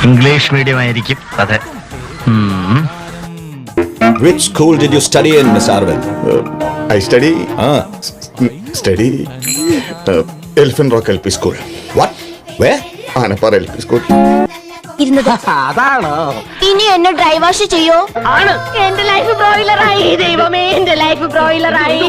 English medium ആയിരിക്കും. അതെ. Which school did you study in, Miss Arvind? I study Elephant Rock LP School. What? Where? Anapar LP School. അതാണോ? ഇനി എന്നെ drive wash ചെയ്യോ? ആണ്. എന്റെ ലൈഫ് ബ്രോയിലറായി ദൈവമേ, എന്റെ ലൈഫ് ബ്രോയിലറായി.